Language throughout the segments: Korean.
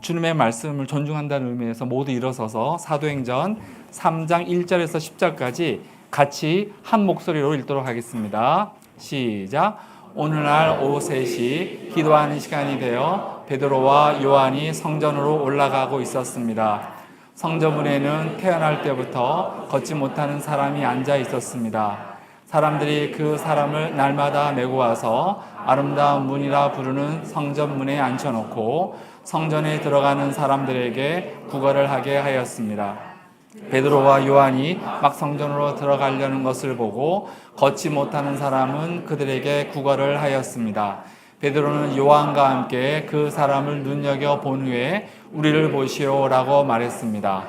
주님의 말씀을 존중한다는 의미에서 모두 일어서서 사도행전 3장 1절에서 10절까지 같이 한 목소리로 읽도록 하겠습니다. 시작. 오늘날 오후 3시 기도하는 시간이 되어 베드로와 요한이 성전으로 올라가고 있었습니다. 성전문에는 태어날 때부터 걷지 못하는 사람이 앉아 있었습니다. 사람들이 그 사람을 날마다 메고 와서 아름다운 문이라 부르는 성전문에 앉혀놓고 성전에 들어가는 사람들에게 구걸을 하게 하였습니다. 베드로와 요한이 막 성전으로 들어가려는 것을 보고 걷지 못하는 사람은 그들에게 구걸을 하였습니다. 베드로는 요한과 함께 그 사람을 눈여겨본 후에 우리를 보시오라고 말했습니다.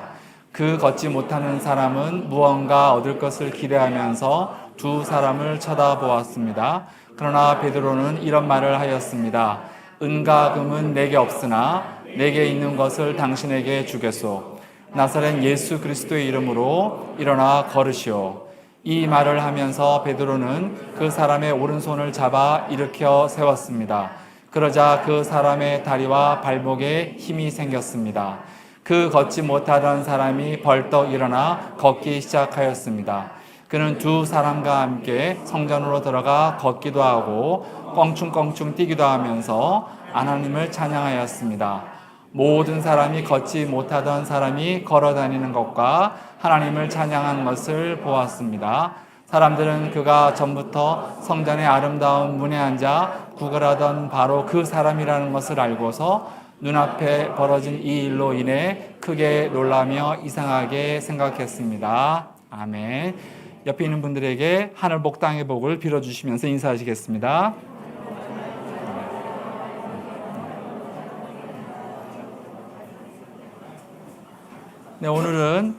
그 걷지 못하는 사람은 무언가 얻을 것을 기대하면서 두 사람을 쳐다보았습니다. 그러나 베드로는 이런 말을 하였습니다. 은과 금은 내게 없으나 내게 있는 것을 당신에게 주겠소. 나사렛 예수 그리스도의 이름으로 일어나 걸으시오. 이 말을 하면서 베드로는 그 사람의 오른손을 잡아 일으켜 세웠습니다. 그러자 그 사람의 다리와 발목에 힘이 생겼습니다. 그 걷지 못하던 사람이 벌떡 일어나 걷기 시작하였습니다. 그는 두 사람과 함께 성전으로 들어가 걷기도 하고 껑충껑충 뛰기도 하면서 하나님을 찬양하였습니다. 모든 사람이 걷지 못하던 사람이 걸어다니는 것과 하나님을 찬양한 것을 보았습니다. 사람들은 그가 전부터 성전의 아름다운 문에 앉아 구걸하던 바로 그 사람이라는 것을 알고서 눈앞에 벌어진 이 일로 인해 크게 놀라며 이상하게 생각했습니다. 아멘. 옆에 있는 분들에게 하늘 복 땅의 복을 빌어주시면서 인사하시겠습니다. 네, 오늘은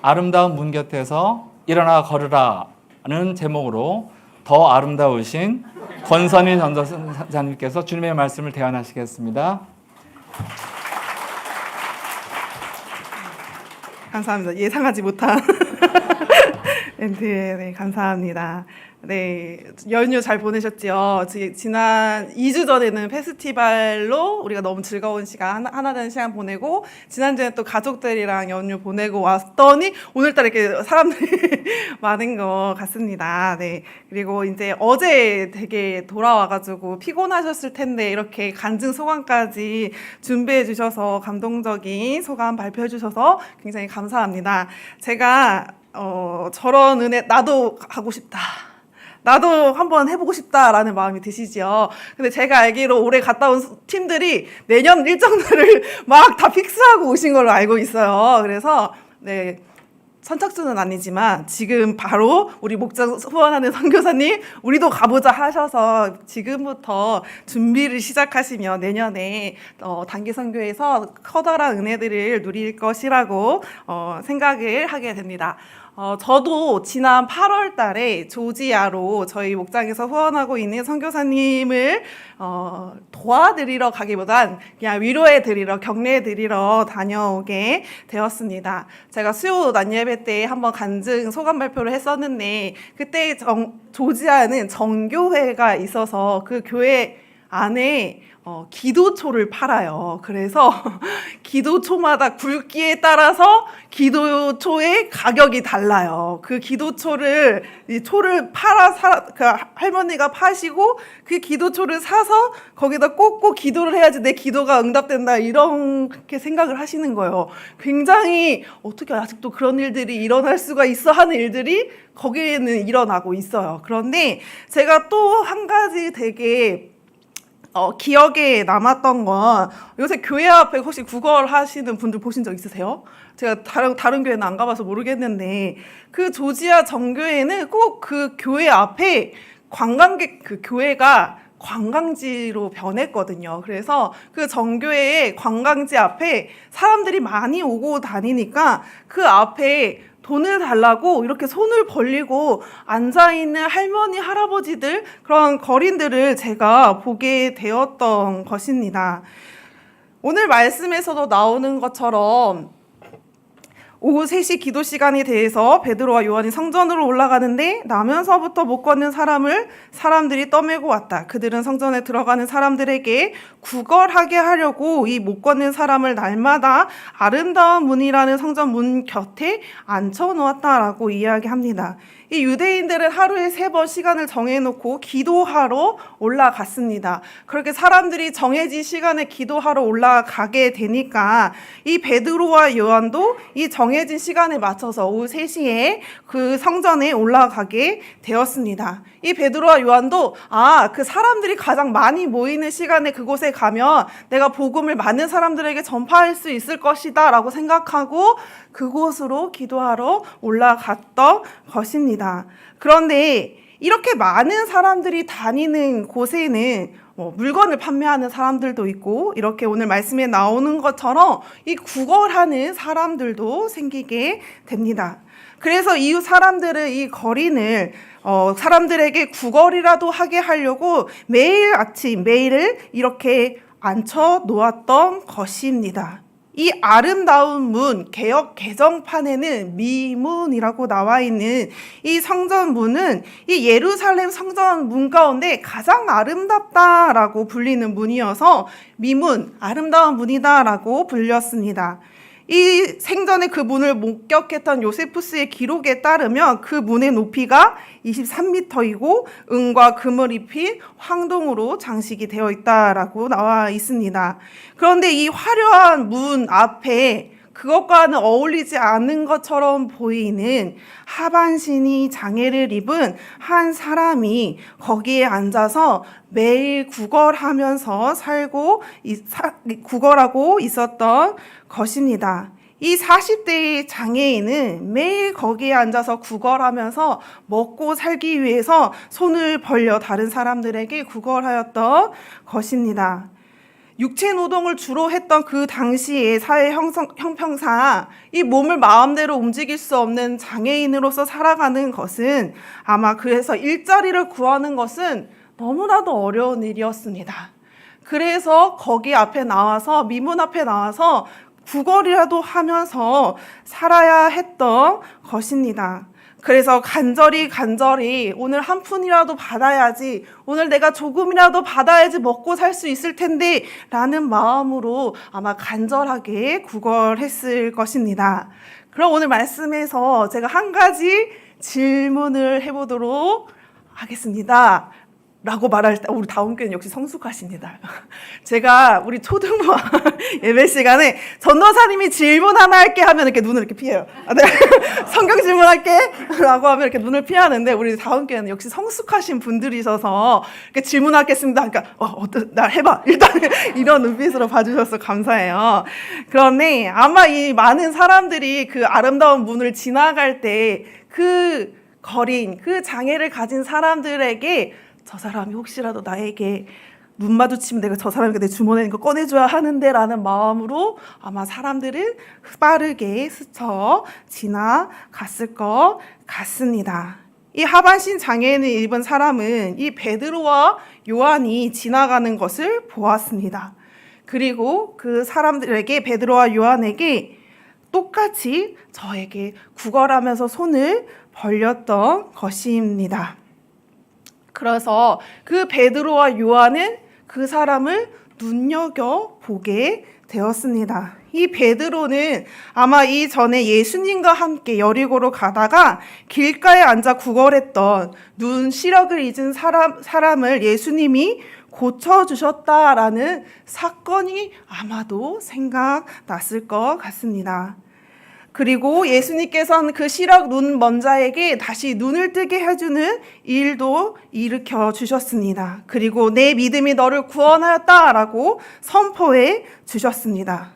아름다운 문 곁에서 일어나 걸으라는 제목으로 더 아름다우신 권선희 전도사님께서 주님의 말씀을 대언하시겠습니다. 감사합니다. 예상하지 못한 멘트에 네, 감사합니다. 네, 연휴 잘 보내셨지요? 지난 2주 전에는 페스티벌로 우리가 너무 즐거운 시간, 하나 되는 시간 보내고, 지난주에 또 가족들이랑 연휴 보내고 왔더니 오늘따라 이렇게 사람들이 많은 것 같습니다. 네, 그리고 이제 어제 되게 돌아와가지고 피곤하셨을 텐데 이렇게 간증 소감까지 준비해 주셔서 감동적인 소감 발표해 주셔서 굉장히 감사합니다. 제가 저런 은혜 나도 가고 싶다. 나도 한번 해보고 싶다라는 마음이 드시죠. 근데 제가 알기로 올해 갔다 온 팀들이 내년 일정들을 막 다 픽스하고 오신 걸로 알고 있어요. 그래서 네, 선착순은 아니지만 지금 바로 우리 목장 후원하는 선교사님 우리도 가보자 하셔서 지금부터 준비를 시작하시면 내년에 단기 선교에서 커다란 은혜들을 누릴 것이라고 생각을 하게 됩니다. 저도 지난 8월 달에 조지아로 저희 목장에서 후원하고 있는 선교사님을 도와드리러 가기보단 그냥 위로해 드리러, 격려해 드리러 다녀오게 되었습니다. 제가 수요 낮예배 때 한번 간증 소감 발표를 했었는데 그때 조지아는 정교회가 있어서 그 교회 안에 기도초를 팔아요. 그래서 기도초마다 굵기에 따라서 기도초의 가격이 달라요. 그 기도초를 그 할머니가 파시고 그 기도초를 사서 거기다 꽂고 기도를 해야지 내 기도가 응답된다 이렇게 생각을 하시는 거예요. 굉장히 어떻게 아직도 그런 일들이 일어날 수가 있어 하는 일들이 거기에는 일어나고 있어요. 그런데 제가 또 한 가지 되게 기억에 남았던 건 요새 교회 앞에 혹시 구걸 하시는 분들 보신 적 있으세요? 제가 다른 교회는 안 가봐서 모르겠는데 그 조지아 정교회는 꼭 그 교회 앞에 그 교회가 관광지로 변했거든요. 그래서 그 정교회의 관광지 앞에 사람들이 많이 오고 다니니까 그 앞에 돈을 달라고 이렇게 손을 벌리고 앉아있는 할머니, 할아버지들 그런 거린들을 제가 보게 되었던 것입니다. 오늘 말씀에서도 나오는 것처럼 오후 3시 기도 시간이 돼서 베드로와 요한이 성전으로 올라가는데 나면서부터 못 걷는 사람들이 떠밀고 왔다. 그들은 성전에 들어가는 사람들에게 구걸하게 하려고 이 못 걷는 사람을 날마다 아름다운 문이라는 성전 문 곁에 앉혀놓았다라고 이야기합니다. 이 유대인들은 하루에 3번 시간을 정해놓고 기도하러 올라갔습니다. 그렇게 사람들이 정해진 시간에 기도하러 올라가게 되니까 이 베드로와 요한도 이 정해진 시간에 맞춰서 오후 3시에 그 성전에 올라가게 되었습니다. 이 베드로와 요한도 그 사람들이 가장 많이 모이는 시간에 그곳에 가면 내가 복음을 많은 사람들에게 전파할 수 있을 것이다 라고 생각하고 그곳으로 기도하러 올라갔던 것입니다. 그런데 이렇게 많은 사람들이 다니는 곳에는 물건을 판매하는 사람들도 있고 이렇게 오늘 말씀에 나오는 것처럼 이 구걸하는 사람들도 생기게 됩니다. 그래서 이웃 사람들은 이 거리를 사람들에게 구걸이라도 하게 하려고 매일 아침 매일을 이렇게 앉혀 놓았던 것입니다. 이 아름다운 문, 개역 개정판에는 미문이라고 나와 있는 이 성전문은 이 예루살렘 성전 문 가운데 가장 아름답다라고 불리는 문이어서 미문, 아름다운 문이다라고 불렸습니다. 이 생전에 그 문을 목격했던 요세푸스의 기록에 따르면 그 문의 높이가 23m이고 은과 금을 입힌 황동으로 장식이 되어 있다라고 나와 있습니다. 그런데 이 화려한 문 앞에 그것과는 어울리지 않는 것처럼 보이는 하반신이 장애를 입은 한 사람이 거기에 앉아서 매일 구걸하면서 구걸하고 있었던 것입니다. 이 40대의 장애인은 매일 거기에 앉아서 구걸하면서 먹고 살기 위해서 손을 벌려 다른 사람들에게 구걸하였던 것입니다. 육체 노동을 주로 했던 그 당시의 사회 형평상 이 몸을 마음대로 움직일 수 없는 장애인으로서 살아가는 것은 아마 그래서 일자리를 구하는 것은 너무나도 어려운 일이었습니다. 그래서 거기 앞에 나와서 미문 앞에 나와서 구걸이라도 하면서 살아야 했던 것입니다. 그래서 간절히 오늘 한 푼이라도 받아야지, 오늘 내가 조금이라도 받아야지 먹고 살 수 있을 텐데 라는 마음으로 아마 간절하게 구걸했을 것입니다. 그럼 오늘 말씀에서 제가 한 가지 질문을 해보도록 하겠습니다. 라고 말할 때 우리 다운교회는 역시 성숙하십니다. 제가 우리 초등부 예배 시간에 전도사님이 질문 하나 할게 하면 이렇게 눈을 이렇게 피해요. 네. 성경 질문할게 라고 하면 이렇게 눈을 피하는데 우리 다운교회는 역시 성숙하신 분들이셔서 이렇게 질문하겠습니다. 그러니까 나 해봐. 일단 이런 눈빛으로 봐주셔서 감사해요. 그런데 아마 이 많은 사람들이 그 아름다운 문을 지나갈 때 그 거린, 그 장애를 가진 사람들에게 저 사람이 혹시라도 나에게 눈 마주치면 내가 저 사람에게 내 주머니에 있는 거 꺼내줘야 하는데 라는 마음으로 아마 사람들은 빠르게 스쳐 지나갔을 것 같습니다. 이 하반신 장애인을 입은 사람은 이 베드로와 요한이 지나가는 것을 보았습니다. 그리고 그 사람들에게 베드로와 요한에게 똑같이 저에게 구걸하면서 손을 벌렸던 것입니다. 그래서 그 베드로와 요한은 그 사람을 눈여겨보게 되었습니다. 이 베드로는 아마 이전에 예수님과 함께 여리고로 가다가 길가에 앉아 구걸했던 눈 시력을 잊은 사람을 예수님이 고쳐주셨다라는 사건이 아마도 생각났을 것 같습니다. 그리고 예수님께서는 그 시력 눈 먼 자에게 다시 눈을 뜨게 해주는 일도 일으켜 주셨습니다. 그리고 내 믿음이 너를 구원하였다라고 선포해 주셨습니다.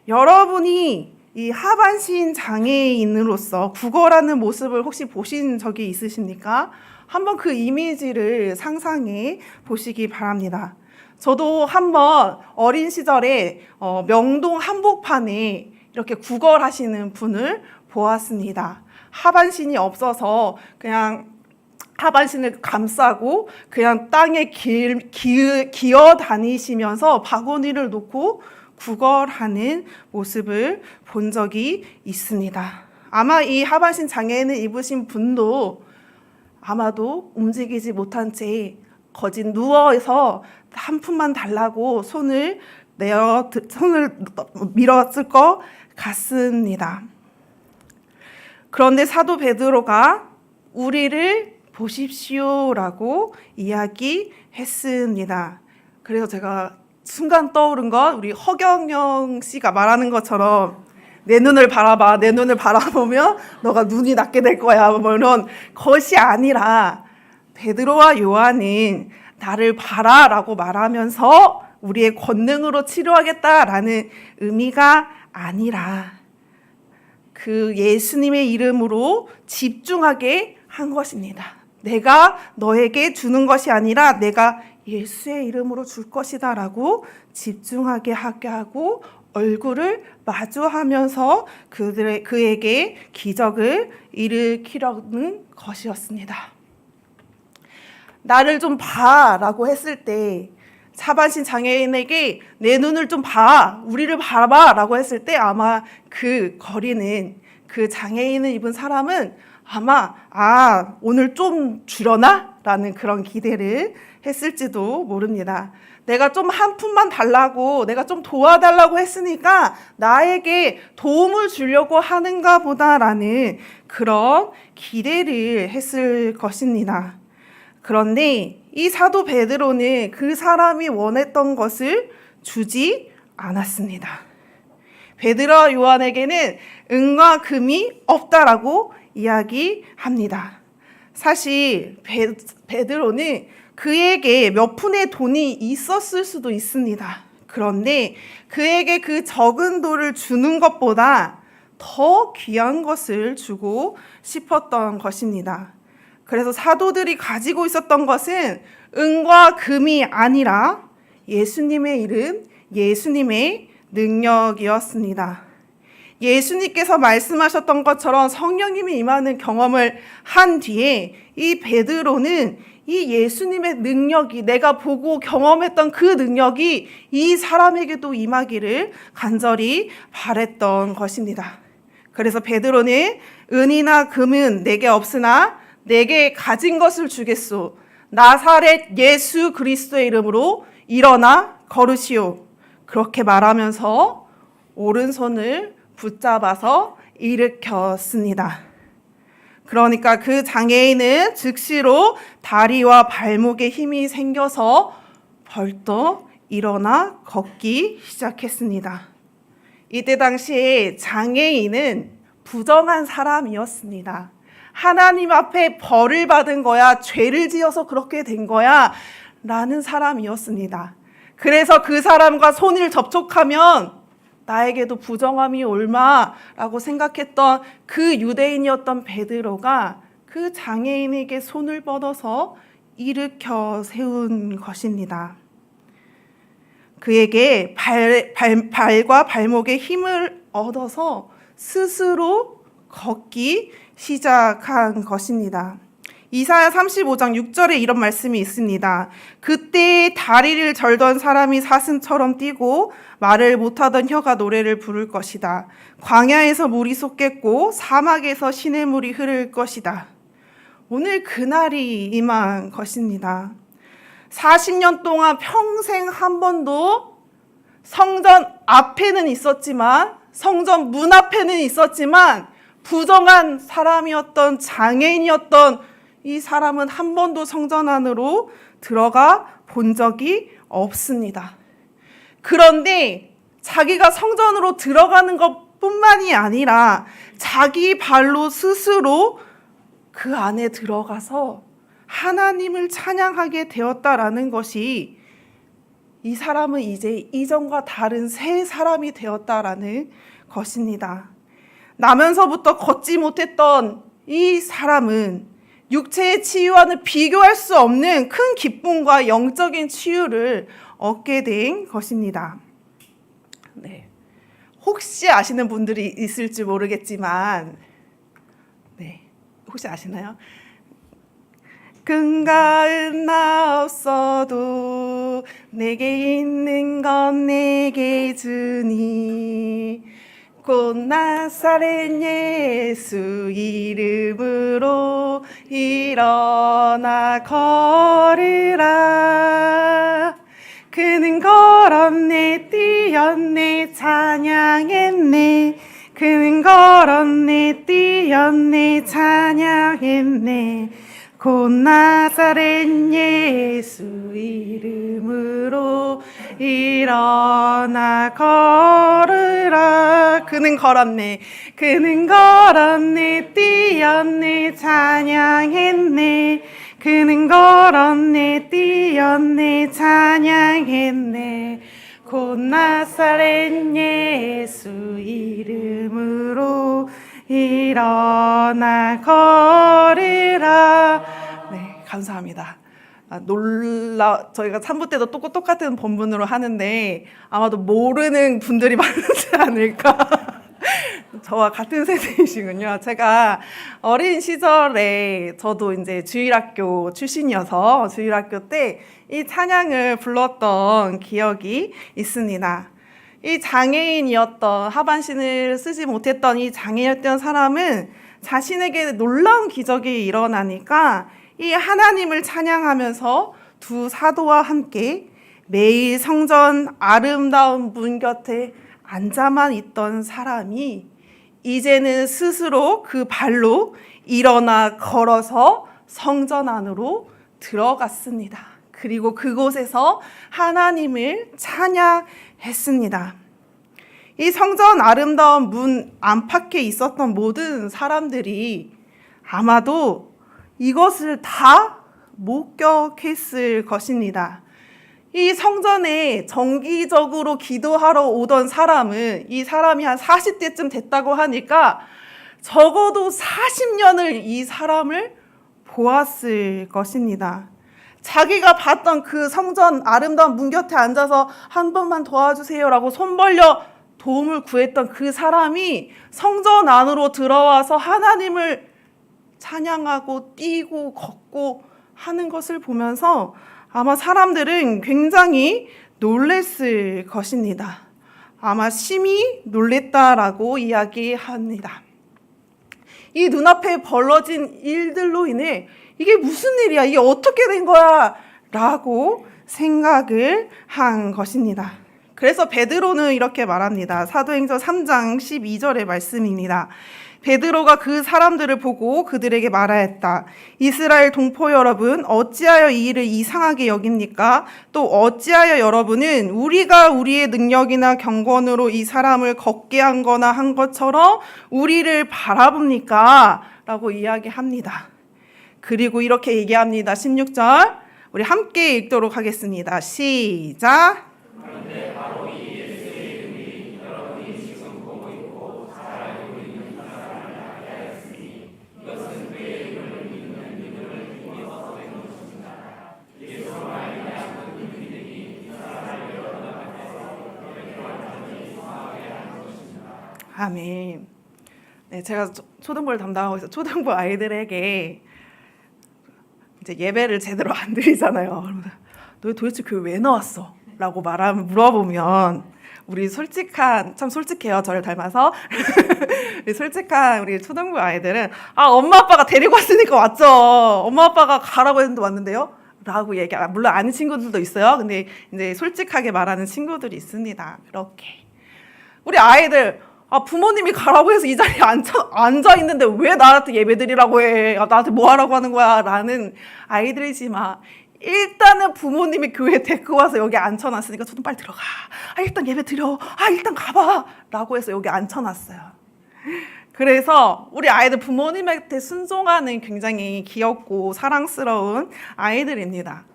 여러분이 이 하반신 장애인으로서 구걸하는 모습을 혹시 보신 적이 있으십니까? 한번 그 이미지를 상상해 보시기 바랍니다. 저도 한번 어린 시절에 명동 한복판에 이렇게 구걸하시는 분을 보았습니다. 하반신이 없어서 그냥 하반신을 감싸고 그냥 땅에 기어 다니시면서 바구니를 놓고 구걸하는 모습을 본 적이 있습니다. 아마 이 하반신 장애인을 입으신 분도 아마도 움직이지 못한 채 거짓 누워서 한 푼만 달라고 손을 밀었을 것 같습니다. 그런데 사도 베드로가 우리를 보십시오라고 이야기했습니다. 그래서 제가 순간 떠오른 건 우리 허경영 씨가 말하는 것처럼 내 눈을 바라봐, 내 눈을 바라보면 너가 눈이 낫게 될 거야, 뭐 이런 것이 아니라 베드로와 요한은 나를 봐라라고 말하면서 우리의 권능으로 치료하겠다라는 의미가 아니라 그 예수님의 이름으로 집중하게 한 것입니다. 내가 너에게 주는 것이 아니라 내가 예수의 이름으로 줄 것이다 라고 집중하게 하게 하고 얼굴을 마주하면서 그에게 기적을 일으키려는 것이었습니다. 나를 좀 봐라고 했을 때 하반신 장애인에게 내 눈을 좀 봐, 우리를 봐봐 라고 했을 때 아마 그 거리는 그 장애인을 입은 사람은 아마 오늘 좀 주려나? 라는 그런 기대를 했을지도 모릅니다. 내가 좀 한 푼만 달라고, 내가 좀 도와달라고 했으니까 나에게 도움을 주려고 하는가 보다라는 그런 기대를 했을 것입니다. 그런데 이 사도 베드로는 그 사람이 원했던 것을 주지 않았습니다. 베드로와 요한에게는 은과 금이 없다라고 이야기합니다. 사실 베드로는 그에게 몇 푼의 돈이 있었을 수도 있습니다. 그런데 그에게 그 적은 돈을 주는 것보다 더 귀한 것을 주고 싶었던 것입니다. 그래서 사도들이 가지고 있었던 것은 은과 금이 아니라 예수님의 이름, 예수님의 능력이었습니다. 예수님께서 말씀하셨던 것처럼 성령님이 임하는 경험을 한 뒤에 이 베드로는 이 예수님의 능력이, 내가 보고 경험했던 그 능력이 이 사람에게도 임하기를 간절히 바랬던 것입니다. 그래서 베드로는 은이나 금은 내게 없으나 내게 가진 것을 주겠소. 나사렛 예수 그리스도의 이름으로 일어나 걸으시오. 그렇게 말하면서 오른손을 붙잡아서 일으켰습니다. 그러니까 그 장애인은 즉시로 다리와 발목에 힘이 생겨서 벌떡 일어나 걷기 시작했습니다. 이때 당시에 장애인은 부정한 사람이었습니다. 하나님 앞에 벌을 받은 거야, 죄를 지어서 그렇게 된 거야 라는 사람이었습니다. 그래서 그 사람과 손을 접촉하면 나에게도 부정함이 올마라고 생각했던 그 유대인이었던 베드로가 그 장애인에게 손을 뻗어서 일으켜 세운 것입니다. 그에게 발과 발목에 힘을 얻어서 스스로 걷기 시작한 것입니다. 이사야 35장 6절에 이런 말씀이 있습니다. 그때 다리를 절던 사람이 사슴처럼 뛰고 말을 못하던 혀가 노래를 부를 것이다. 광야에서 물이 솟겠고 사막에서 시냇물이 흐를 것이다. 오늘 그날이 임한 것입니다. 40년 동안 평생 한 번도 성전 앞에는 있었지만, 성전 문 앞에는 있었지만 부정한 사람이었던, 장애인이었던 이 사람은 한 번도 성전 안으로 들어가 본 적이 없습니다. 그런데 자기가 성전으로 들어가는 것뿐만이 아니라 자기 발로 스스로 그 안에 들어가서 하나님을 찬양하게 되었다라는 것이 이 사람은 이제 이전과 다른 새 사람이 되었다라는 것입니다. 나면서부터 걷지 못했던 이 사람은 육체의 치유와는 비교할 수 없는 큰 기쁨과 영적인 치유를 얻게 된 것입니다. 네. 혹시 아시는 분들이 있을지 모르겠지만, 네. 혹시 아시나요? 금가은 나 없어도 이름으로 내게 있는 건 내게 주니 곧 나사렛 예수 이름으로 일어나 걸으라. 그는 걸었네 뛰었네 찬양했네. 그는 걸었네 뛰었네 찬양했네. 곧 나사렛 예수 이름으로 일어나 걸으라. 그는 걸었네. 그는 걸었네 뛰었네 찬양했네. 그는 걸었네 뛰었네 찬양했네. 곧 나사렛 예수 이름으로 일어나 걸으라. 네, 감사합니다. 저희가 3부 때도 똑같은 본문으로 하는데 아마도 모르는 분들이 많지 않을까. 저와 같은 세대이시군요. 제가 어린 시절에 저도 이제 주일학교 출신이어서 주일학교 때 이 찬양을 불렀던 기억이 있습니다. 이 장애인이었던 하반신을 쓰지 못했던 이 장애였던 사람은 자신에게 놀라운 기적이 일어나니까 이 하나님을 찬양하면서 두 사도와 함께 매일 성전 아름다운 문 곁에 앉아만 있던 사람이 이제는 스스로 그 발로 일어나 걸어서 성전 안으로 들어갔습니다. 그리고 그곳에서 하나님을 찬양했습니다. 이 성전 아름다운 문 안팎에 있었던 모든 사람들이 아마도 이것을 다 목격했을 것입니다. 이 성전에 정기적으로 기도하러 오던 사람은 이 사람이 한 40대쯤 됐다고 하니까 적어도 40년을 이 사람을 보았을 것입니다. 자기가 봤던 그 성전 아름다운 문 곁에 앉아서 한 번만 도와주세요라고 손 벌려 도움을 구했던 그 사람이 성전 안으로 들어와서 하나님을 찬양하고 뛰고 걷고 하는 것을 보면서 아마 사람들은 굉장히 놀랬을 것입니다. 아마 심히 놀랬다라고 이야기합니다. 이 눈앞에 벌어진 일들로 인해 이게 무슨 일이야? 이게 어떻게 된 거야? 라고 생각을 한 것입니다. 그래서 베드로는 이렇게 말합니다. 사도행전 3장 12절의 말씀입니다. 베드로가 그 사람들을 보고 그들에게 말하였다. 이스라엘 동포 여러분, 어찌하여 이 일을 이상하게 여깁니까? 또 어찌하여 여러분은 우리가 우리의 능력이나 경건으로 이 사람을 걷게 한 거나 한 것처럼 우리를 바라봅니까? 라고 이야기합니다. 그리고 이렇게 얘기합니다. 16절 우리 함께 읽도록 하겠습니다. 시작. 그런데 바로 이 예수의 이름이 여러분이 지금 보고 있고 잘 알고 있는 사람을 알게 하였으니 이것은 그의 이름을 믿는 믿음을 통해서 된 것입니다. 예수로 말미암은 그 믿음이 이 사람을 여러 앞에서 이렇게 완전히 성하게 하는 것입니다. 아멘. 네, 제가 초등부를 담당하고 있어서 초등부 아이들에게 이제 예배를 제대로 안 드리잖아요. 너 도대체 교회 왜 나왔어? 라고 물어보면 우리 참 솔직해요. 저를 닮아서 솔직한 우리 초등부 아이들은 엄마 아빠가 데리고 왔으니까 왔죠. 엄마 아빠가 가라고 했는데 왔는데요. 라고 물론 아는 친구들도 있어요. 근데 이제 솔직하게 말하는 친구들이 있습니다. 그렇게 우리 아이들 부모님이 가라고 해서 이 자리에 앉아 있는데 왜 나한테 예배 드리라고 해? 나한테 뭐 하라고 하는 거야? 라는 아이들이지만 일단은 부모님이 교회에 데리고 와서 여기 앉혀놨으니까 저도 빨리 들어가. 일단 예배 드려. 일단 가봐. 라고 해서 여기 앉혀놨어요. 그래서 우리 아이들 부모님한테 순종하는 굉장히 귀엽고 사랑스러운 아이들입니다.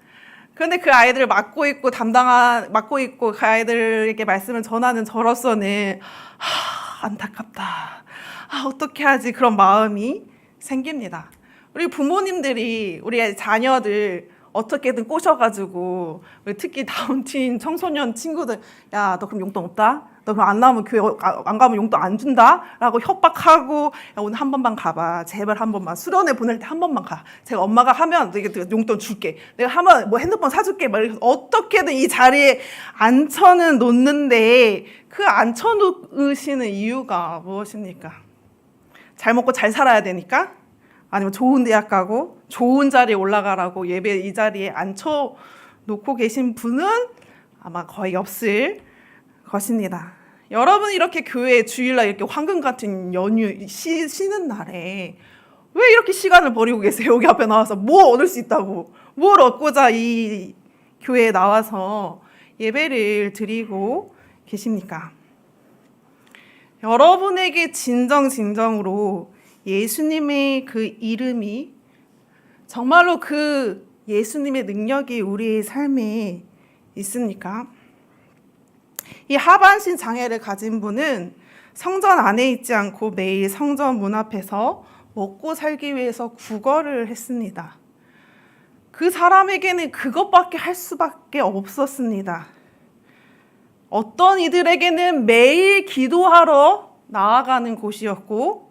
그런데 그 아이들을 맡고 있고 그 아이들에게 말씀을 전하는 저로서는 안타깝다. 어떻게 하지? 그런 마음이 생깁니다. 우리 부모님들이 우리 자녀들 어떻게든 꼬셔가지고 특히 다운팀 청소년 친구들 야 너 그럼 용돈 없다? 너 그럼 안 나오면 교회 안 가면 용돈 안 준다? 라고 협박하고 야, 오늘 한 번만 가봐. 제발 한 번만. 수련회 보낼 때 한 번만 가. 제가 엄마가 하면 내가 용돈 줄게. 내가 하면 뭐 핸드폰 사줄게. 막 이래서 어떻게든 이 자리에 앉혀는 놓는데 그 앉혀놓으시는 이유가 무엇입니까? 잘 먹고 잘 살아야 되니까? 아니면 좋은 대학 가고 좋은 자리에 올라가라고 예배 이 자리에 앉혀놓고 계신 분은 아마 거의 없을 것입니다. 여러분 이렇게 교회 주일날 이렇게 황금 같은 연휴 쉬는 날에 왜 이렇게 시간을 버리고 계세요? 여기 앞에 나와서 뭐 얻을 수 있다고 뭘 얻고자 이 교회에 나와서 예배를 드리고 계십니까? 여러분에게 진정으로 예수님의 그 이름이 정말로 그 예수님의 능력이 우리의 삶에 있습니까? 이 하반신 장애를 가진 분은 성전 안에 있지 않고 매일 성전 문 앞에서 먹고 살기 위해서 구걸을 했습니다. 그 사람에게는 그것밖에 할 수밖에 없었습니다. 어떤 이들에게는 매일 기도하러 나아가는 곳이었고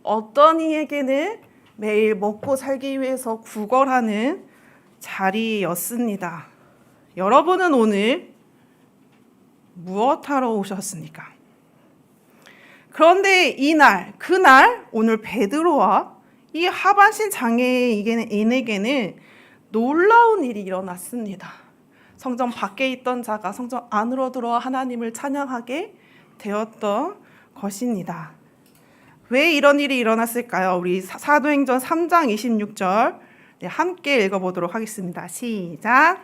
어떤 이에게는 매일 먹고 살기 위해서 구걸하는 자리였습니다. 여러분은 오늘 무엇하러 오셨습니까? 그런데 그날 오늘 베드로와 이 하반신 장애인에게는 놀라운 일이 일어났습니다. 성전 밖에 있던 자가 성전 안으로 들어와 하나님을 찬양하게 되었던 것입니다. 왜 이런 일이 일어났을까요? 우리 사도행전 3장 26절 함께 읽어보도록 하겠습니다. 시작.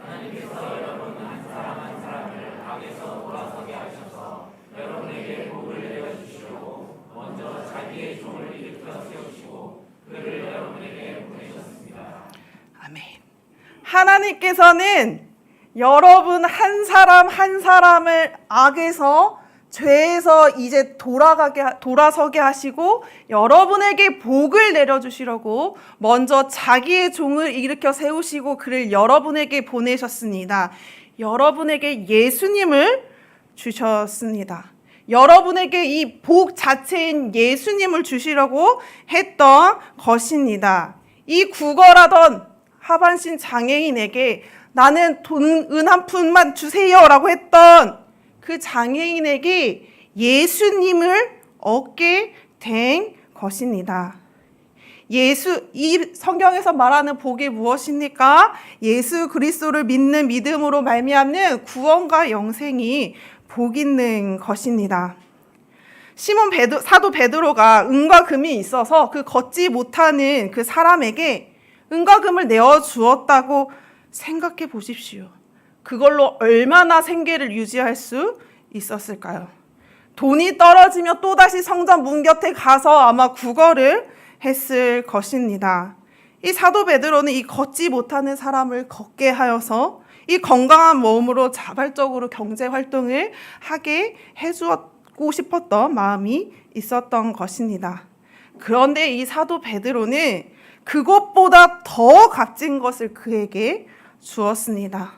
하나님께서 여러분 한 사람 한 사람을 악에서 돌아서게 하셔서 여러분에게 복을 내려주시고 먼저 자기의 종을 일으켜 세우시고 그를 여러분에게 보내셨습니다. 아멘. 하나님께서는 여러분 한 사람 한 사람을 악에서 죄에서 이제 돌아서게 하시고 여러분에게 복을 내려주시려고 먼저 자기의 종을 일으켜 세우시고 그를 여러분에게 보내셨습니다. 여러분에게 예수님을 주셨습니다. 여러분에게 이 복 자체인 예수님을 주시려고 했던 것입니다. 이 구걸하던 하반신 장애인에게 나는 은 한 푼만 주세요라고 했던 그 장애인에게 예수님을 얻게 된 것입니다. 이 성경에서 말하는 복이 무엇입니까? 예수 그리스도를 믿는 믿음으로 말미암는 구원과 영생이 복 있는 것입니다. 사도 베드로가 은과 금이 있어서 그 걷지 못하는 그 사람에게 은과 금을 내어 주었다고 생각해 보십시오. 그걸로 얼마나 생계를 유지할 수 있었을까요? 돈이 떨어지며 또다시 성전 문 곁에 가서 아마 구걸을 했을 것입니다. 이 사도 베드로는 이 걷지 못하는 사람을 걷게 하여서 이 건강한 몸으로 자발적으로 경제 활동을 하게 해주고 싶었던 마음이 있었던 것입니다. 그런데 이 사도 베드로는 그것보다 더 값진 것을 그에게 주었습니다.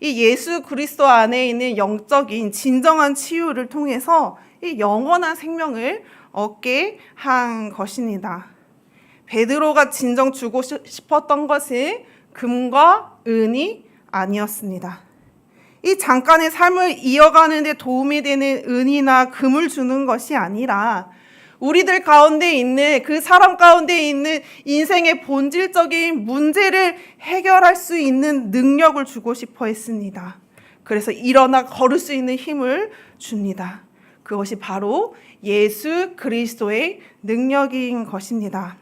이 예수 그리스도 안에 있는 영적인 진정한 치유를 통해서 이 영원한 생명을 얻게 한 것입니다. 베드로가 진정 주고 싶었던 것은 금과 은이 아니었습니다. 이 잠깐의 삶을 이어가는 데 도움이 되는 은이나 금을 주는 것이 아니라 우리들 가운데 있는 그 사람 가운데 있는 인생의 본질적인 문제를 해결할 수 있는 능력을 주고 싶어 했습니다. 그래서 일어나 걸을 수 있는 힘을 줍니다. 그것이 바로 예수 그리스도의 능력인 것입니다.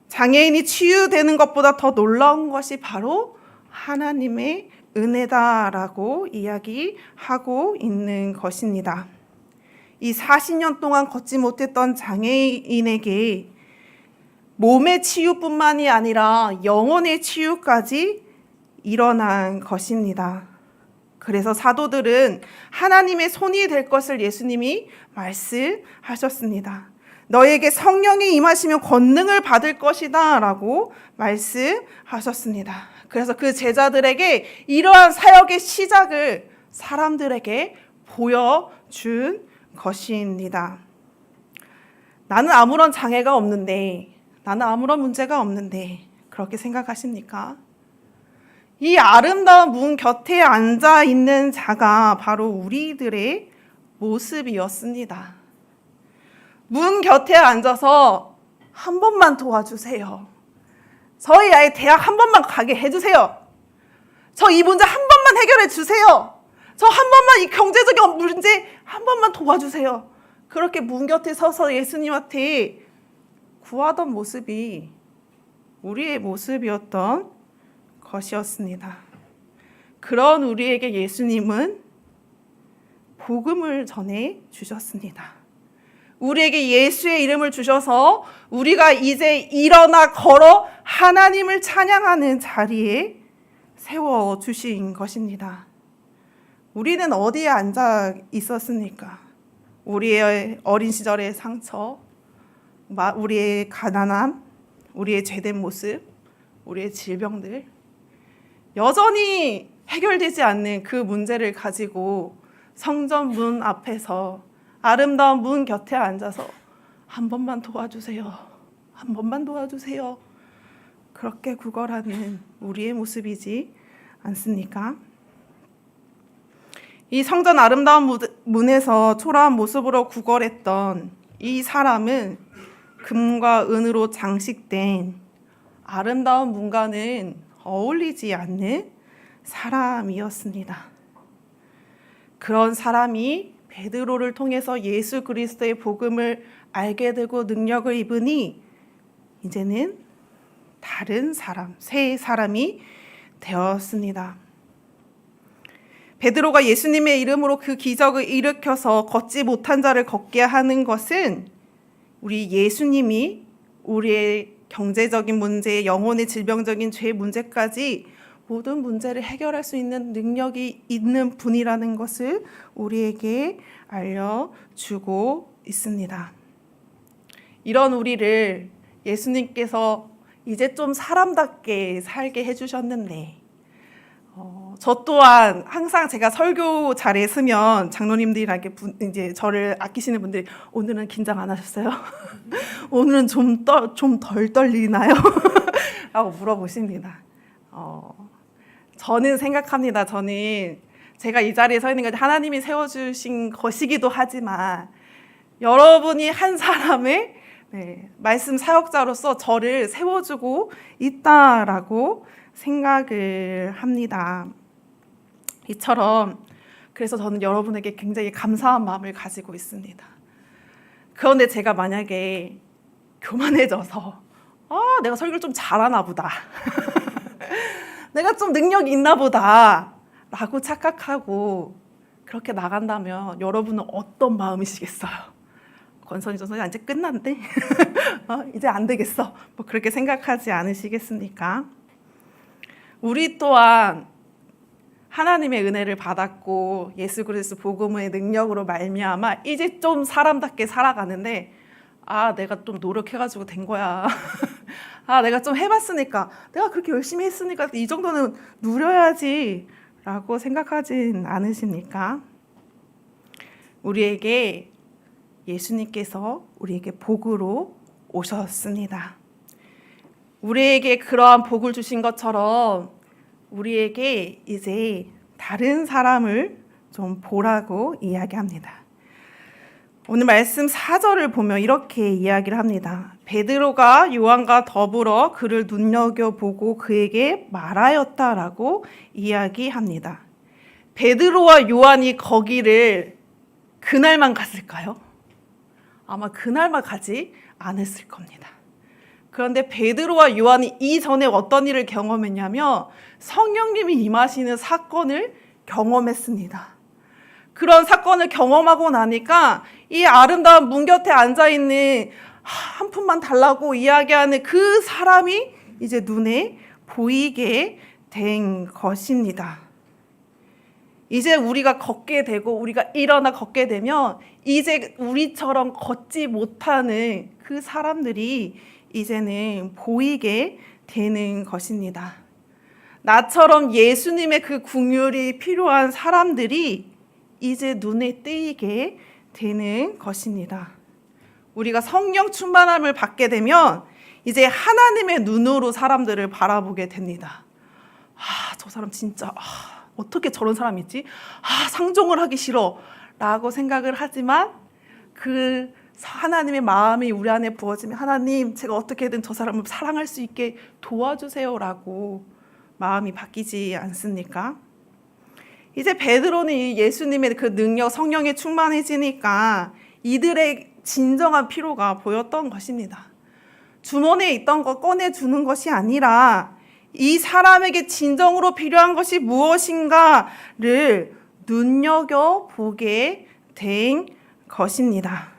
장애인이 치유되는 것보다 더 놀라운 것이 바로 하나님의 은혜다라고 이야기하고 있는 것입니다. 이 40년 동안 걷지 못했던 장애인에게 몸의 치유뿐만이 아니라 영혼의 치유까지 일어난 것입니다. 그래서 사도들은 하나님의 손이 될 것을 예수님이 말씀하셨습니다. 너에게 성령이 임하시면 권능을 받을 것이다 라고 말씀하셨습니다. 그래서 그 제자들에게 이러한 사역의 시작을 사람들에게 보여준 것입니다. 나는 아무런 장애가 없는데, 나는 아무런 문제가 없는데 그렇게 생각하십니까? 이 아름다운 문 곁에 앉아 있는 자가 바로 우리들의 모습이었습니다. 문 곁에 앉아서 한 번만 도와주세요. 저희 아이 대학 한 번만 가게 해주세요. 저 이 문제 한 번만 해결해 주세요. 저 한 번만 이 경제적인 문제 한 번만 도와주세요. 그렇게 문 곁에 서서 예수님한테 구하던 모습이 우리의 모습이었던 것이었습니다. 그런 우리에게 예수님은 복음을 전해 주셨습니다. 우리에게 예수의 이름을 주셔서 우리가 이제 일어나 걸어 하나님을 찬양하는 자리에 세워주신 것입니다. 우리는 어디에 앉아 있었습니까? 우리의 어린 시절의 상처, 우리의 가난함, 우리의 죄된 모습, 우리의 질병들, 여전히 해결되지 않는 그 문제를 가지고 성전 문 앞에서 아름다운 문 곁에 앉아서 한 번만 도와주세요. 한 번만 도와주세요. 그렇게 구걸하는 우리의 모습이지 않습니까? 이 성전 아름다운 문에서 초라한 모습으로 구걸했던 이 사람은 금과 은으로 장식된 아름다운 문과는 어울리지 않는 사람이었습니다. 그런 사람이 베드로를 통해서 예수 그리스도의 복음을 알게 되고 능력을 입으니 이제는 다른 사람, 새 사람이 되었습니다. 베드로가 예수님의 이름으로 그 기적을 일으켜서 걷지 못한 자를 걷게 하는 것은 우리 예수님이 우리의 경제적인 문제, 영혼의 질병적인 죄 문제까지 모든 문제를 해결할 수 있는 능력이 있는 분이라는 것을 우리에게 알려주고 있습니다. 이런 우리를 예수님께서 이제 좀 사람답게 살게 해주셨는데, 저 또한 항상 제가 설교 자리에 서면 장로님들이랑 이제 저를 아끼시는 분들이 오늘은 긴장 안 하셨어요? 오늘은 좀 덜 떨리나요? 라고 물어보십니다. 저는 생각합니다. 저는 제가 이 자리에 서 있는 건 하나님이 세워주신 것이기도 하지만 여러분이 한 사람의 말씀 사역자로서 저를 세워주고 있다라고 생각을 합니다. 이처럼 그래서 저는 여러분에게 굉장히 감사한 마음을 가지고 있습니다. 그런데 제가 만약에 교만해져서 내가 설교를 좀 잘하나 보다. 내가 좀 능력이 있나 보다 라고 착각하고 그렇게 나간다면 여러분은 어떤 마음이시겠어요? 권선희 전선이 이제 끝났는데 이제 안 되겠어. 뭐 그렇게 생각하지 않으시겠습니까? 우리 또한 하나님의 은혜를 받았고 예수 그리스도 복음의 능력으로 말미암아 이제 좀 사람답게 살아가는데 내가 좀 노력해가지고 된 거야. 내가 좀 해봤으니까, 내가 그렇게 열심히 했으니까 이 정도는 누려야지 라고 생각하진 않으십니까? 우리에게 예수님께서 우리에게 복으로 오셨습니다. 우리에게 그러한 복을 주신 것처럼 우리에게 이제 다른 사람을 좀 보라고 이야기합니다. 오늘 말씀 4절을 보면 이렇게 이야기를 합니다. 베드로가 요한과 더불어 그를 눈여겨보고 그에게 말하였다라고 이야기합니다. 베드로와 요한이 거기를 그날만 갔을까요? 아마 그날만 가지 않았을 겁니다. 그런데 베드로와 요한이 이전에 어떤 일을 경험했냐면 성령님이 임하시는 사건을 경험했습니다. 그런 사건을 경험하고 나니까 이 아름다운 문 곁에 앉아있는 한 푼만 달라고 이야기하는 그 사람이 이제 눈에 보이게 된 것입니다. 이제 우리가 걷게 되고 우리가 일어나 걷게 되면 이제 우리처럼 걷지 못하는 그 사람들이 이제는 보이게 되는 것입니다. 나처럼 예수님의 그 긍휼이 필요한 사람들이 이제 눈에 띄게 되는 것입니다. 우리가 성령 충만함을 받게 되면 이제 하나님의 눈으로 사람들을 바라보게 됩니다. 저 사람 진짜 어떻게 저런 사람이 있지? 상종을 하기 싫어 라고 생각을 하지만 그 하나님의 마음이 우리 안에 부어지면 하나님 제가 어떻게든 저 사람을 사랑할 수 있게 도와주세요 라고 마음이 바뀌지 않습니까? 이제 베드로는 예수님의 그 능력 성령에 충만해지니까 이들의 진정한 필요가 보였던 것입니다. 주머니에 있던 거 꺼내주는 것이 아니라 이 사람에게 진정으로 필요한 것이 무엇인가를 눈여겨보게 된 것입니다.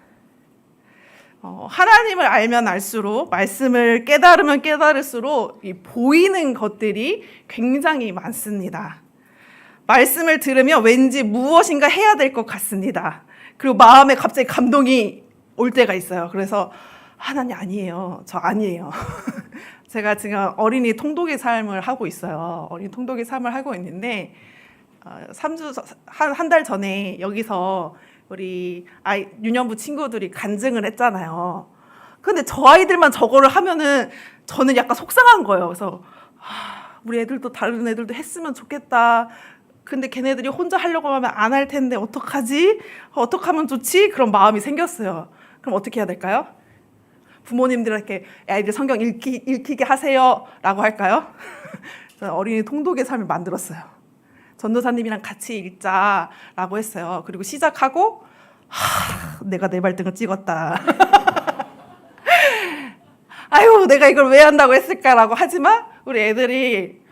하나님을 알면 알수록 말씀을 깨달으면 깨달을수록 이 보이는 것들이 굉장히 많습니다. 말씀을 들으면 왠지 무엇인가 해야 될 것 같습니다. 그리고 마음에 갑자기 감동이 올 때가 있어요. 그래서 하나님 아니에요. 저 아니에요. 제가 지금 어린이 통독의 삶을 하고 있어요. 어린이 통독의 삶을 하고 있는데 3주 한 달 전에 여기서 우리 유년부 친구들이 간증을 했잖아요. 근데 저 아이들만 저거를 하면은 저는 약간 속상한 거예요. 그래서 우리 애들도 다른 애들도 했으면 좋겠다. 근데 걔네들이 혼자 하려고 하면 안 할 텐데 어떡하지? 어떻게 하면 좋지? 그런 마음이 생겼어요. 그럼 어떻게 해야 될까요? 부모님들에게 아이들 성경 읽히게 하세요 라고 할까요? 저는 어린이 통독의 삶을 만들었어요. 전도사님이랑 같이 읽자라고 했어요. 그리고 시작하고 내가 내 발등을 찍었다. 아유 내가 이걸 왜 한다고 했을까라고 하지만 우리 애들이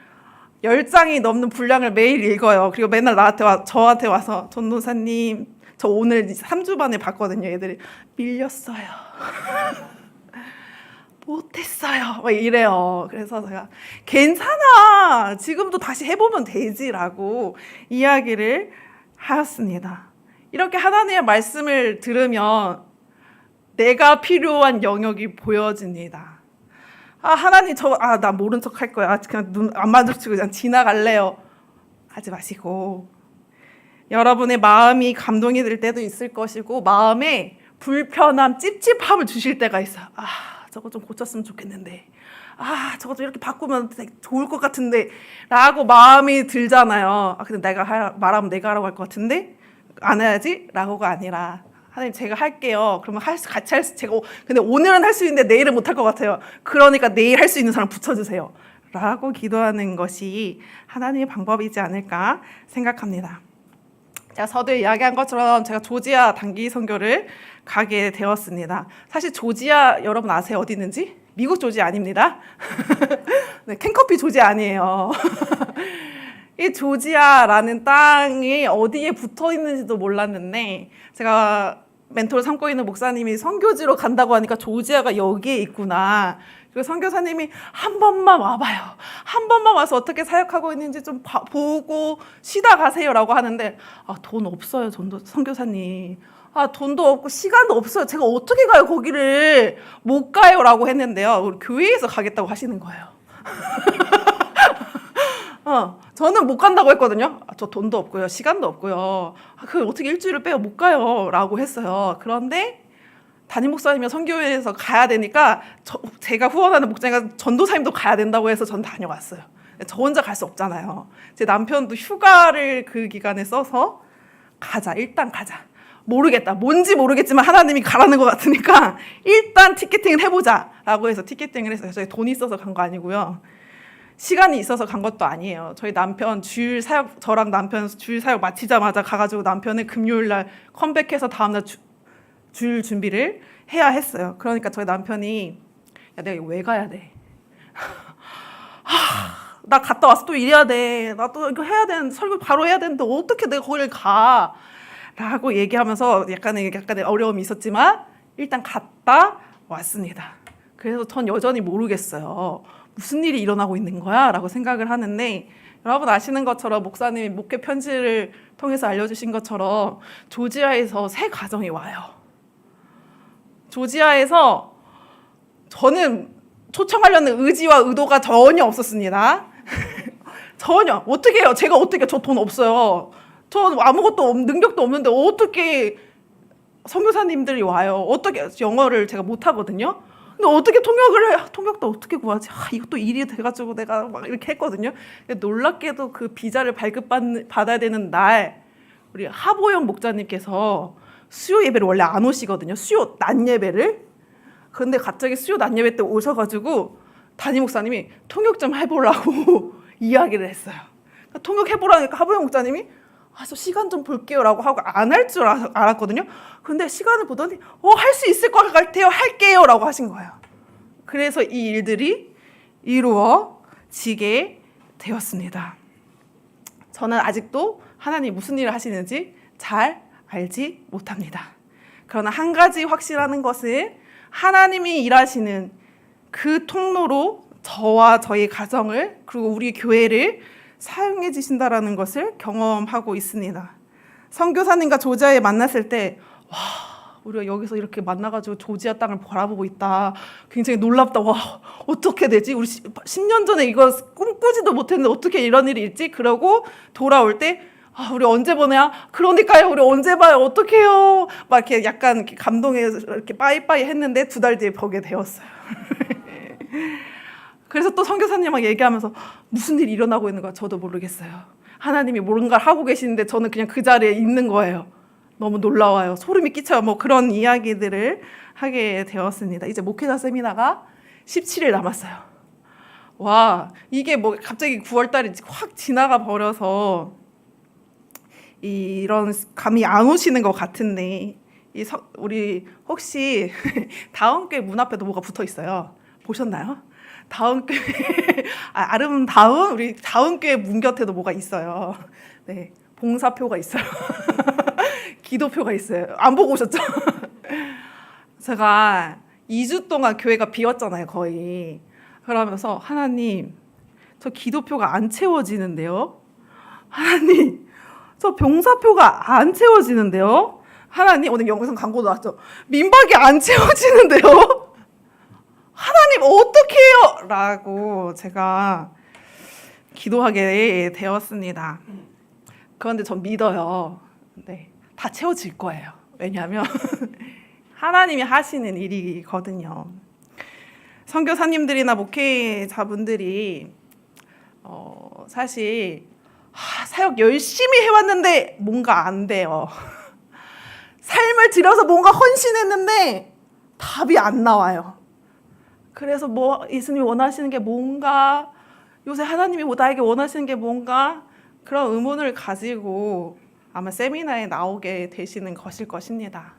10장이 넘는 분량을 매일 읽어요. 그리고 맨날 저한테 와서 전도사님 저 오늘 3주 만에 봤거든요. 애들이 밀렸어요. 못했어요. 막 이래요. 그래서 제가 괜찮아. 지금도 다시 해보면 되지라고 이야기를 하였습니다. 이렇게 하나님의 말씀을 들으면 내가 필요한 영역이 보여집니다. 하나님 나 모른 척 할 거야. 그냥 눈 안 마주치고 그냥 지나갈래요. 하지 마시고 여러분의 마음이 감동이 될 때도 있을 것이고 마음에 불편함, 찝찝함을 주실 때가 있어요. 저거 좀 고쳤으면 좋겠는데 저거 좀 이렇게 바꾸면 되게 좋을 것 같은데 라고 마음이 들잖아요. 근데 내가 말하면 내가 하라고 할 것 같은데 안 해야지? 라고가 아니라 하나님 제가 할게요. 그러면 같이 할 수 제가 근데 오늘은 할 수 있는데 내일은 못 할 것 같아요. 그러니까 내일 할 수 있는 사람 붙여주세요. 라고 기도하는 것이 하나님의 방법이지 않을까 생각합니다. 제가 서두에 이야기한 것처럼 제가 조지아 단기 선교를 가게 되었습니다. 사실 조지아 여러분 아세요? 어디 있는지? 미국 조지아 아닙니다. 네, 캔커피 조지아 아니에요. 이 조지아라는 땅이 어디에 붙어 있는지도 몰랐는데 제가 멘토를 삼고 있는 목사님이 선교지로 간다고 하니까 조지아가 여기에 있구나. 그리고 선교사님이 한 번만 와봐요. 한 번만 와서 어떻게 사역하고 있는지 좀 보고 쉬다 가세요라고 하는데 돈 없어요. 선교사님. 돈도 없고 시간도 없어요. 제가 어떻게 가요 거기를. 못 가요라고 했는데요. 우리 교회에서 가겠다고 하시는 거예요. 저는 못 간다고 했거든요. 저 돈도 없고요. 시간도 없고요. 그 어떻게 일주일을 빼요? 못 가요. 라고 했어요. 그런데 담임 목사님이 선교회에서 가야 되니까 제가 후원하는 목장이가 전도사님도 가야 된다고 해서 전 다녀왔어요. 저 혼자 갈 수 없잖아요. 제 남편도 휴가를 그 기간에 써서 일단 가자. 모르겠다. 뭔지 모르겠지만 하나님이 가라는 것 같으니까 일단 티켓팅을 해보자 라고 해서 티켓팅을 했어요. 저희 돈이 있어서 간 거 아니고요. 시간이 있어서 간 것도 아니에요. 저희 남편 저랑 남편 주일 사역 마치자마자 가가지고 남편은 금요일날 컴백해서 다음날 줄 준비를 해야 했어요. 그러니까 저희 남편이 내가 이거 왜 가야 돼? 나 갔다 와서 또 일해야 돼. 나 또 이거 해야 되는데 설교 바로 해야 되는데 어떻게 내가 거기를 가? 라고 얘기하면서 약간의 어려움이 있었지만 일단 갔다 왔습니다. 그래서 전 여전히 모르겠어요. 무슨 일이 일어나고 있는 거야? 라고 생각을 하는데, 여러분 아시는 것처럼 목사님이 목회 편지를 통해서 알려주신 것처럼 조지아에서 새 가정이 와요. 조지아에서 저는 초청하려는 의지와 의도가 전혀 없었습니다. 전혀. 어떻게 해요? 제가 어떻게, 저 돈 없어요. 저 아무것도 능력도 없는데 어떻게 선교사님들이 와요? 어떻게, 영어를 제가 못하거든요. 근데 어떻게 통역도 어떻게 구하지? 이것도 일이 돼가지고 내가 막 이렇게 했거든요. 근데 놀랍게도 그 비자를 발급받아야 되는 날, 우리 하보영 목사님께서 수요 예배를 원래 안 오시거든요. 수요 낮 예배를. 근데 갑자기 수요 낮 예배 때 오셔가지고 담임 목사님이 통역 좀 해보려고 이야기를 했어요. 그러니까 통역해보라니까 하보영 목사님이 저 시간 좀 볼게요 라고 하고 안 할 줄 알았거든요. 근데 시간을 보더니 할 수 있을 것 같아요. 할게요 라고 하신 거예요. 그래서 이 일들이 이루어지게 되었습니다. 저는 아직도 하나님이 무슨 일을 하시는지 잘 알지 못합니다. 그러나 한 가지 확실한 것은 하나님이 일하시는 그 통로로 저와 저희 가정을 그리고 우리 교회를 사용해 주신다라는 것을 경험하고 있습니다. 선교사님과 조지아에 만났을 때 우리가 여기서 이렇게 만나가지고 조지아 땅을 바라보고 있다. 굉장히 놀랍다. 어떻게 되지? 우리 10년 전에 이거 꿈꾸지도 못했는데 어떻게 이런 일이 있지? 그러고 돌아올 때 우리 언제 보내야? 그러니까요. 우리 언제 봐요? 어떡해요? 막 이렇게 약간 이렇게 감동해서 이렇게 빠이빠이 했는데 2달 뒤에 보게 되었어요. 그래서 또 선교사님하고 얘기하면서 무슨 일이 일어나고 있는 거야? 저도 모르겠어요. 하나님이 뭔가를 하고 계시는데 저는 그냥 그 자리에 있는 거예요. 너무 놀라워요. 소름이 끼쳐요. 뭐 그런 이야기들을 하게 되었습니다. 이제 목회자 세미나가 17일 남았어요. 와, 이게 뭐 갑자기 9월달이 확 지나가 버려서 이런 감이 안 오시는 것 같은데 우리 혹시 다음 교회 문 앞에도 뭐가 붙어 있어요. 보셨나요? 다음 교회 아름다운 우리 다음 교회 문 곁에도 뭐가 있어요. 네, 봉사표가 있어요. 기도표가 있어요. 안 보고 오셨죠? 제가 2주 동안 교회가 비었잖아요, 거의. 그러면서 하나님, 저 기도표가 안 채워지는데요. 하나님, 저 봉사표가 안 채워지는데요. 하나님, 오늘 영상 광고 나왔죠. 민박이 안 채워지는데요. 하나님 어떻게 해요? 라고 제가 기도하게 되었습니다. 그런데 전 믿어요. 네, 다 채워질 거예요. 왜냐하면 하나님이 하시는 일이거든요. 선교사님들이나 목회자분들이 사실 사역 열심히 해왔는데 뭔가 안 돼요. 삶을 들여서 뭔가 헌신했는데 답이 안 나와요. 그래서 뭐 예수님이 원하시는 게 뭔가, 요새 하나님이 나에게 원하시는 게 뭔가, 그런 의문을 가지고 아마 세미나에 나오게 되시는 것일 것입니다.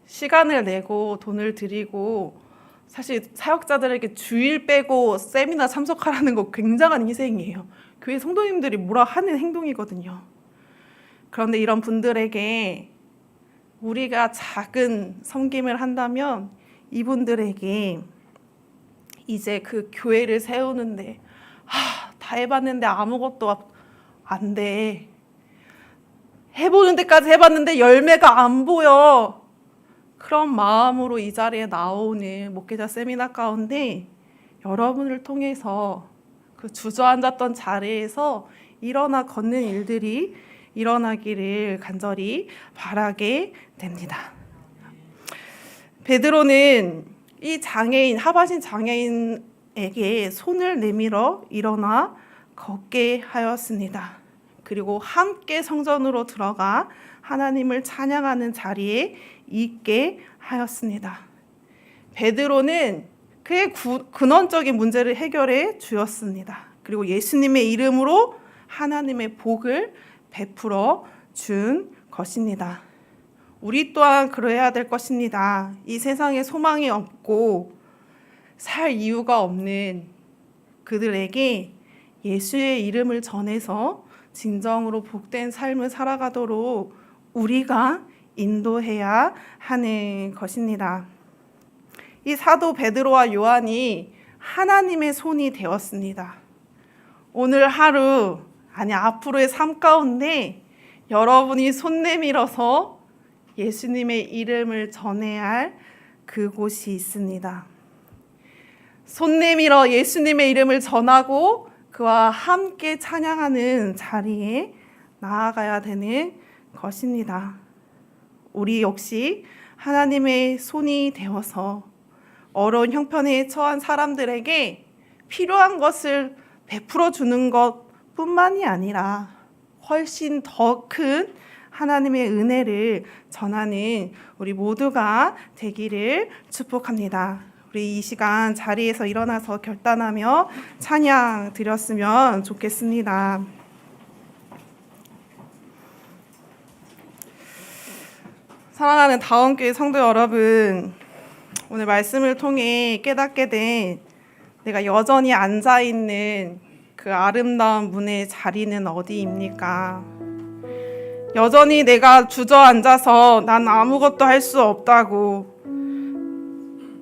시간을 내고 돈을 들이고, 사실 사역자들에게 주일 빼고 세미나 참석하라는 거 굉장한 희생이에요. 교회 성도님들이 뭐라 하는 행동이거든요. 그런데 이런 분들에게 우리가 작은 섬김을 한다면 이분들에게 이제 그 교회를 세우는데 다 해봤는데 아무것도 안 돼. 해보는 데까지 해봤는데 열매가 안 보여. 그런 마음으로 이 자리에 나오는 목회자 세미나 가운데 여러분을 통해서 그 주저앉았던 자리에서 일어나 걷는 일들이 일어나기를 간절히 바라게 됩니다. 베드로는 이 장애인, 하바신 장애인에게 손을 내밀어 일어나 걷게 하였습니다. 그리고 함께 성전으로 들어가 하나님을 찬양하는 자리에 있게 하였습니다. 베드로는 그의 근원적인 문제를 해결해 주었습니다. 그리고 예수님의 이름으로 하나님의 복을 베풀어 준 것입니다. 우리 또한 그래야 될 것입니다. 이 세상에 소망이 없고 살 이유가 없는 그들에게 예수의 이름을 전해서 진정으로 복된 삶을 살아가도록 우리가 인도해야 하는 것입니다. 이 사도 베드로와 요한이 하나님의 손이 되었습니다. 오늘 하루, 아니 앞으로의 삶 가운데 여러분이 손 내밀어서 예수님의 이름을 전해야 할 그곳이 있습니다. 손 내밀어 예수님의 이름을 전하고 그와 함께 찬양하는 자리에 나아가야 되는 것입니다. 우리 역시 하나님의 손이 되어서 어려운 형편에 처한 사람들에게 필요한 것을 베풀어 주는 것뿐만이 아니라 훨씬 더 큰 하나님의 은혜를 전하는 우리 모두가 되기를 축복합니다. 우리 이 시간 자리에서 일어나서 결단하며 찬양 드렸으면 좋겠습니다. 사랑하는 다원교회 성도 여러분, 오늘 말씀을 통해 깨닫게 된 내가 여전히 앉아있는 그 아름다운 문의 자리는 어디입니까? 여전히 내가 주저앉아서 난 아무것도 할 수 없다고,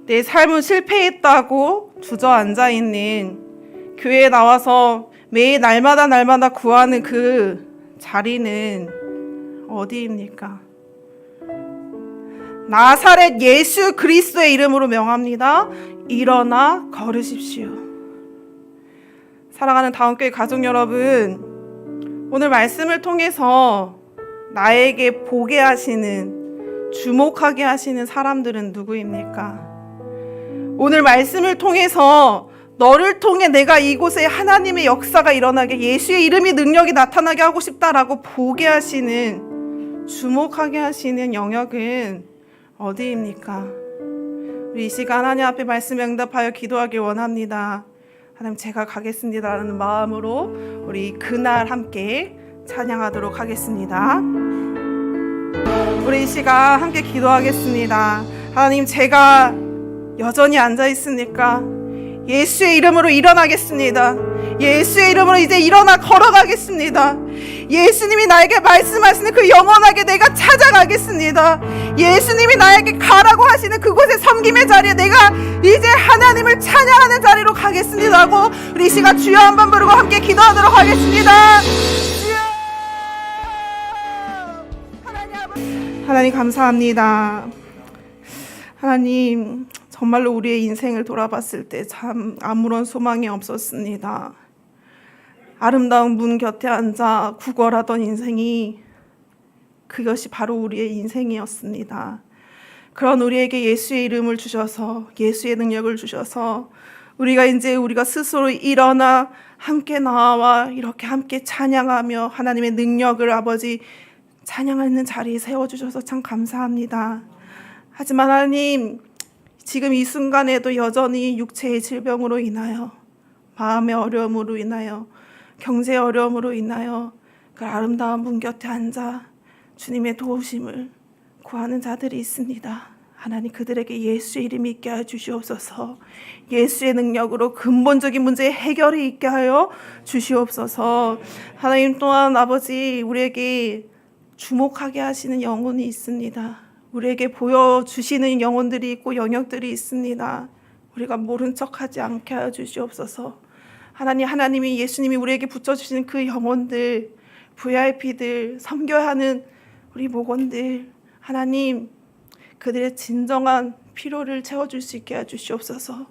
내 삶은 실패했다고 주저앉아있는, 교회에 나와서 매일 날마다 구하는 그 자리는 어디입니까? 나사렛 예수 그리스도의 이름으로 명합니다. 일어나 걸으십시오. 사랑하는 다원교회 가족 여러분, 오늘 말씀을 통해서 나에게 보게 하시는, 주목하게 하시는 사람들은 누구입니까? 오늘 말씀을 통해서 너를 통해 내가 이곳에 하나님의 역사가 일어나게, 예수의 이름이 능력이 나타나게 하고 싶다라고 보게 하시는, 주목하게 하시는 영역은 어디입니까? 우리 이 시간 하나님 앞에 말씀에 응답하여 기도하길 원합니다. 하나님, 제가 가겠습니다라는 마음으로 우리 그날 함께 찬양하도록 하겠습니다. 우리 이 시간 함께 기도하겠습니다. 하나님, 제가 여전히 앉아 있으니까 예수의 이름으로 일어나겠습니다. 예수의 이름으로 이제 일어나 걸어가겠습니다. 예수님이 나에게 말씀하시는 그 영원하게 내가 찾아가겠습니다. 예수님이 나에게 가라고 하시는 그곳의 섬김의 자리에 내가 이제 하나님을 찬양하는 자리로 가겠습니다 하고 우리 이 시간 주여 한번 부르고 함께 기도하도록 하겠습니다. 하나님 감사합니다. 하나님, 정말로 우리의 인생을 돌아봤을 때 참 아무런 소망이 없었습니다. 아름다운 문 곁에 앉아 구걸하던 인생이, 그것이 바로 우리의 인생이었습니다. 그런 우리에게 예수의 이름을 주셔서, 예수의 능력을 주셔서 우리가 이제 우리가 스스로 일어나 함께 나와 이렇게 함께 찬양하며 하나님의 능력을 아버지 찬양하는 자리에 세워주셔서 참 감사합니다. 하지만 하나님, 지금 이 순간에도 여전히 육체의 질병으로 인하여, 마음의 어려움으로 인하여, 경제의 어려움으로 인하여 그 아름다운 문 곁에 앉아 주님의 도우심을 구하는 자들이 있습니다. 하나님, 그들에게 예수의 이름이 있게 하여 주시옵소서. 예수의 능력으로 근본적인 문제의 해결이 있게 하여 주시옵소서. 하나님, 또한 아버지, 우리에게 주목하게 하시는 영혼이 있습니다. 우리에게 보여주시는 영혼들이 있고 영역들이 있습니다. 우리가 모른 척하지 않게 하여 주시옵소서. 하나님이 예수님이 우리에게 붙여주시는 그 영혼들, VIP들, 섬겨야 하는 우리 목원들, 하나님, 그들의 진정한 필요를 채워줄 수 있게 해주시옵소서.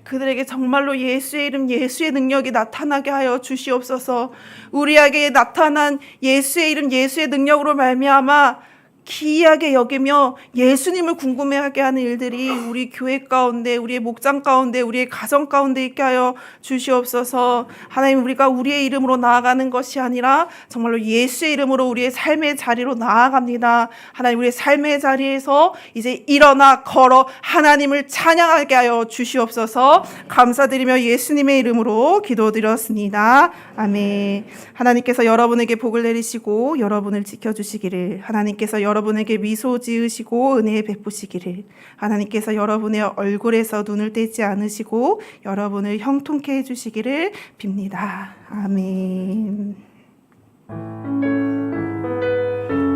그들에게 정말로 예수의 이름, 예수의 능력이 나타나게 하여 주시옵소서. 우리에게 나타난 예수의 이름, 예수의 능력으로 말미암아 기이하게 여기며 예수님을 궁금해하게 하는 일들이 우리 교회 가운데, 우리의 목장 가운데, 우리의 가정 가운데 있게 하여 주시옵소서. 하나님, 우리가 우리의 이름으로 나아가는 것이 아니라 정말로 예수의 이름으로 우리의 삶의 자리로 나아갑니다. 하나님, 우리의 삶의 자리에서 이제 일어나 걸어 하나님을 찬양하게 하여 주시옵소서. 감사드리며 예수님의 이름으로 기도드렸습니다. 아멘. 하나님께서 여러분에게 복을 내리시고 여러분을 지켜주시기를, 하나님께서 여러분에게 미소 지으시고 은혜 베푸시기를, 하나님께서 여러분의 얼굴에서 눈을 떼지 않으시고 여러분을 형통케 해주시기를 빕니다. 아멘.